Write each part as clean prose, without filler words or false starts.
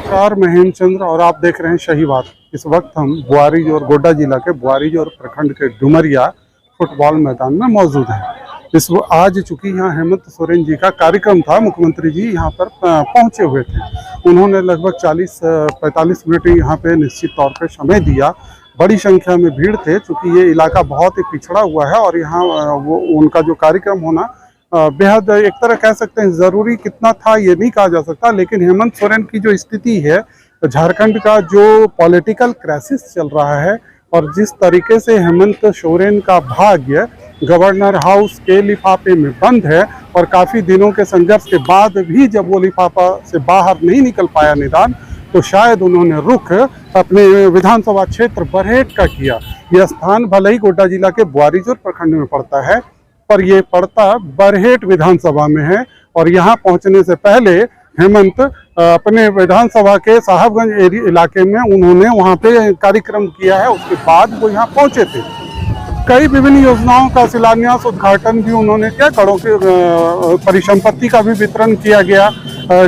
नमस्कार, मैं हेमचंद्र और आप देख रहे हैं शहीवाद। इस वक्त हम बुआरीज और गोड्डा जिला के बुआरीज और प्रखंड के डुमरिया फुटबॉल मैदान में मौजूद हैं। आज चूंकि यहाँ हेमंत सोरेन जी का कार्यक्रम था, मुख्यमंत्री जी यहाँ पर पहुँचे हुए थे। उन्होंने लगभग 40-45 मिनट यहाँ पे निश्चित तौर पे समय दिया। बड़ी संख्या में भीड़ थे, चूँकि ये इलाका बहुत ही पिछड़ा हुआ है और यहाँ वो उनका जो कार्यक्रम होना बेहद एक तरह कह सकते हैं ज़रूरी कितना था ये नहीं कहा जा सकता। लेकिन हेमंत सोरेन की जो स्थिति है, झारखंड का जो पॉलिटिकल क्राइसिस चल रहा है और जिस तरीके से हेमंत सोरेन का भाग्य गवर्नर हाउस के लिफाफे में बंद है और काफ़ी दिनों के संघर्ष के बाद भी जब वो लिफाफा से बाहर नहीं निकल पाया निदान, तो शायद उन्होंने रुख अपने विधानसभा क्षेत्र बरहेट का किया। यह स्थान भले ही गोड्डा जिला के बुआरीजोर प्रखंड में पड़ता है, पर ये पड़ता बरहेट विधानसभा में है। और यहाँ पहुँचने से पहले हेमंत अपने विधानसभा के साहबगंज इलाके में उन्होंने वहाँ पे कार्यक्रम किया है, उसके बाद वो यहाँ पहुँचे थे। कई विभिन्न योजनाओं का शिलान्यास उद्घाटन भी उन्होंने किया, करोड़ों की परिसंपत्ति का भी वितरण किया गया।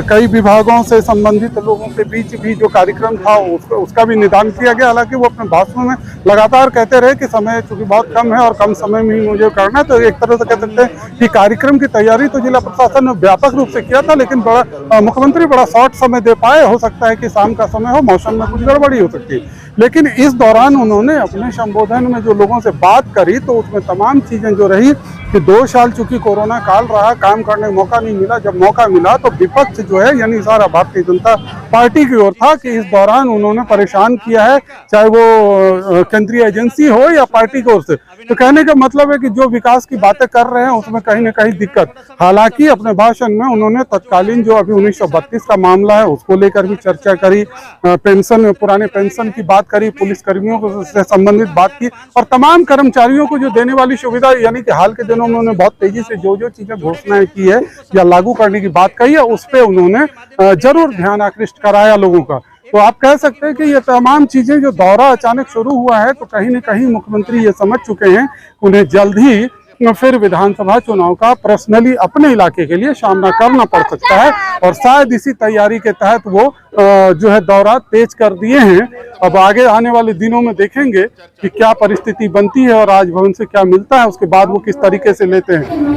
कई विभागों से संबंधित लोगों के बीच भी जो कार्यक्रम था उसका भी निदान किया गया। हालांकि वो अपने भाषण में लगातार कहते रहे कि समय चूंकि बहुत कम है और कम समय में ही मुझे करना है, तो एक तरह से कह सकते हैं कि कार्यक्रम की तैयारी तो जिला प्रशासन ने व्यापक रूप से किया था, लेकिन मुख्यमंत्री बड़ा शॉर्ट समय दे पाए। हो सकता है कि शाम का समय हो, मौसम में कुछ गड़बड़ी हो सकती है, लेकिन इस दौरान उन्होंने अपने संबोधन में जो लोगों से बात करी तो उसमें तमाम चीज़ें जो रही कि 2 साल चूंकि कोरोना काल रहा, काम करने का मौका नहीं मिला। जब मौका मिला तो विपक्ष जो है यानी सारा भारतीय जनता पार्टी की ओर था कि इस दौरान उन्होंने परेशान किया है, चाहे वो केंद्रीय एजेंसी हो या पार्टी की ओर से। तो कहने का मतलब है कि जो विकास की बातें कर रहे हैं उसमें कहीं ना कहीं दिक्कत। हालांकि अपने भाषण में उन्होंने तत्कालीन जो अभी 1932 का मामला है उसको लेकर भी चर्चा करी, पेंशन, पुराने पेंशन की बात करी, पुलिस कर्मियों से संबंधित बात की और तमाम कर्मचारियों को जो देने वाली सुविधा, यानी कि हाल के दिनों में उन्होंने बहुत तेजी से जो चीजें घोषणाएं की है या लागू करने की बात कही है, उस पर उन्होंने जरूर ध्यान आकृष्ट कराया लोगों का। तो आप कह सकते हैं कि ये तमाम चीजें जो दौरा अचानक शुरू हुआ है, तो कहीं न कहीं मुख्यमंत्री ये समझ चुके हैं उन्हें जल्द ही फिर विधानसभा चुनाव का पर्सनली अपने इलाके के लिए सामना करना पड़ सकता है और शायद इसी तैयारी के तहत वो जो है दौरा तेज कर दिए हैं। अब आगे आने वाले दिनों में देखेंगे कि क्या परिस्थिति बनती है और राजभवन से क्या मिलता है, उसके बाद वो किस तरीके से लेते हैं।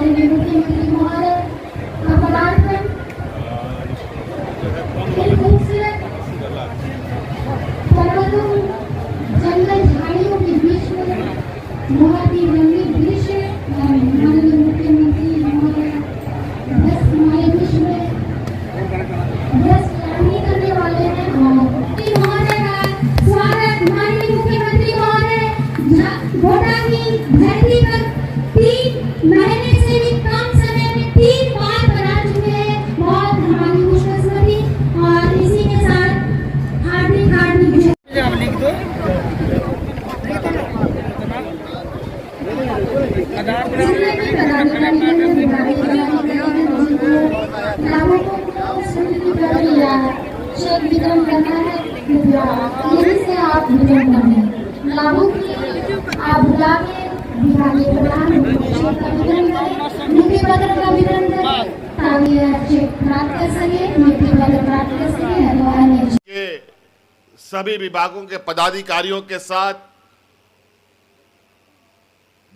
सभी विभागों के पदाधिकारियों के साथ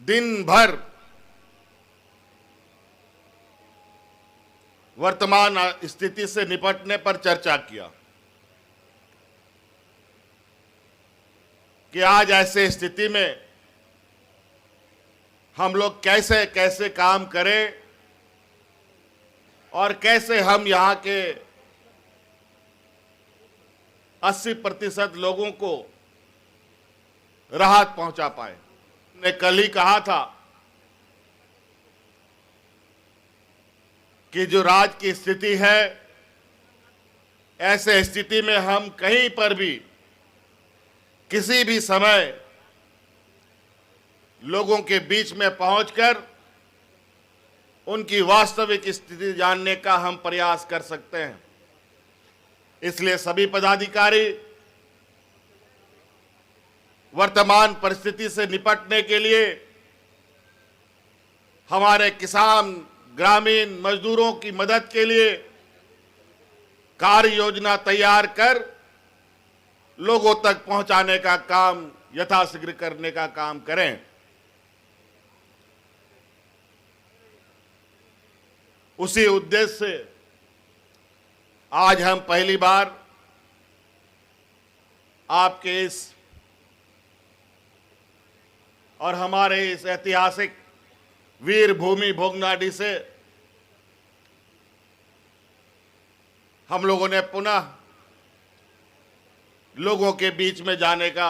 दिन भर वर्तमान स्थिति से निपटने पर चर्चा किया कि आज ऐसे स्थिति में हम लोग कैसे कैसे काम करें और कैसे हम यहाँ के 80% लोगों को राहत पहुंचा पाए। ने कल ही कहा था कि जो राज्य की स्थिति है, ऐसे स्थिति में हम कहीं पर भी किसी भी समय लोगों के बीच में पहुंचकर उनकी वास्तविक स्थिति जानने का हम प्रयास कर सकते हैं। इसलिए सभी पदाधिकारी वर्तमान परिस्थिति से निपटने के लिए हमारे किसान, ग्रामीण मजदूरों की मदद के लिए कार्य योजना तैयार कर लोगों तक पहुंचाने का काम यथाशीघ्र करने का काम करें। उसी उद्देश्य से आज हम पहली बार आपके इस और हमारे इस ऐतिहासिक वीर भूमि भोगनाडीह से हम लोगों ने पुनः लोगों के बीच में जाने का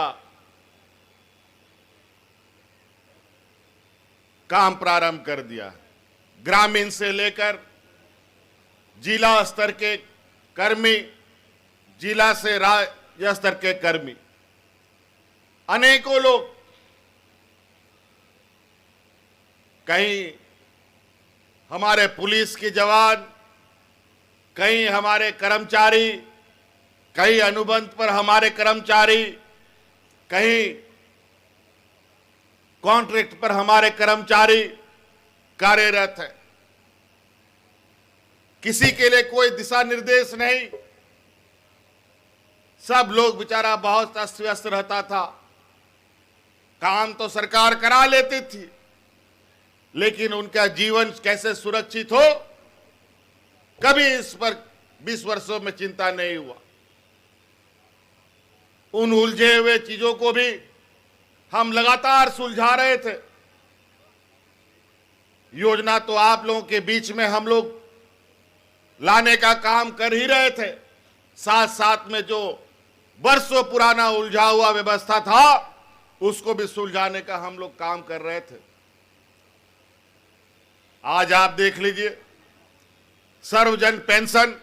काम प्रारंभ कर दिया। ग्रामीण से लेकर जिला स्तर के कर्मी, जिला से राज्य स्तर के कर्मी, अनेकों लोग, कहीं हमारे पुलिस के जवान, कहीं हमारे कर्मचारी, कहीं अनुबंध पर हमारे कर्मचारी, कहीं कॉन्ट्रैक्ट पर हमारे कर्मचारी कार्यरत है। किसी के लिए कोई दिशा निर्देश नहीं। सब लोग बेचारा बहुत अस्त व्यस्त रहता था। काम तो सरकार करा लेती थी, लेकिन उनका जीवन कैसे सुरक्षित हो, कभी इस पर 20 वर्षों में चिंता नहीं हुआ। उन उलझे हुए चीजों को भी हम लगातार सुलझा रहे थे। योजना तो आप लोगों के बीच में हम लोग लाने का काम कर ही रहे थे, साथ साथ में जो वर्षों पुराना उलझा हुआ व्यवस्था था उसको भी सुलझाने का हम लोग काम कर रहे थे। आज आप देख लीजिए, सर्वजन पेंशन,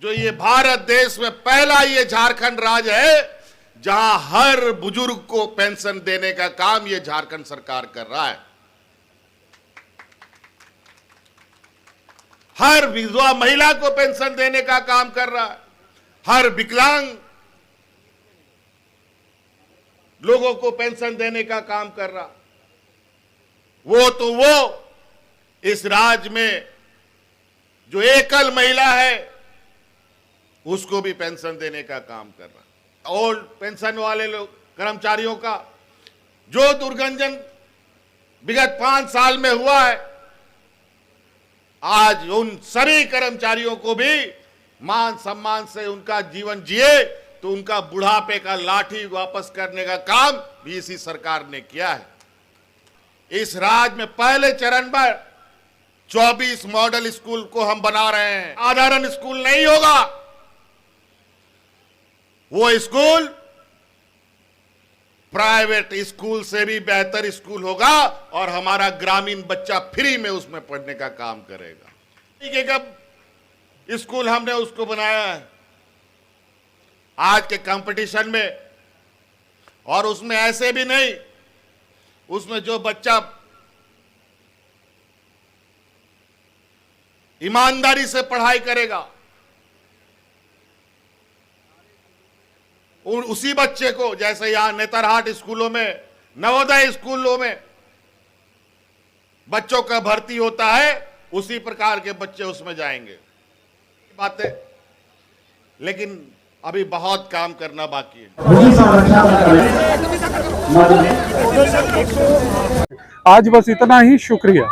जो ये भारत देश में पहला ये झारखंड राज्य है जहां हर बुजुर्ग को पेंशन देने का काम ये झारखंड सरकार कर रहा है। हर विधवा महिला को पेंशन देने का काम कर रहा है। हर विकलांग लोगों को पेंशन देने का काम कर रहा। वो इस राज्य में जो एकल महिला है उसको भी पेंशन देने का काम कर रहा। ओल्ड पेंशन वाले लोग, कर्मचारियों का जो दुर्गंजन विगत 5 साल में हुआ है, आज उन सभी कर्मचारियों को भी मान सम्मान से उनका जीवन जिए तो उनका बुढ़ापे का लाठी वापस करने का काम भी इसी सरकार ने किया है। इस राज्य में पहले चरण पर 24 मॉडल स्कूल को हम बना रहे हैं। साधारण स्कूल नहीं होगा, वो स्कूल प्राइवेट स्कूल से भी बेहतर स्कूल होगा और हमारा ग्रामीण बच्चा फ्री में उसमें पढ़ने का काम करेगा। एक स्कूल हमने उसको बनाया है आज के कंपटीशन में, और उसमें ऐसे भी नहीं, उसमें जो बच्चा ईमानदारी से पढ़ाई करेगा उसी बच्चे को, जैसे यहां नेतरहाट स्कूलों में, नवोदय स्कूलों में बच्चों का भर्ती होता है, उसी प्रकार के बच्चे उसमें जाएंगे। बातें, लेकिन अभी बहुत काम करना बाकी है। आज बस इतना ही, शुक्रिया।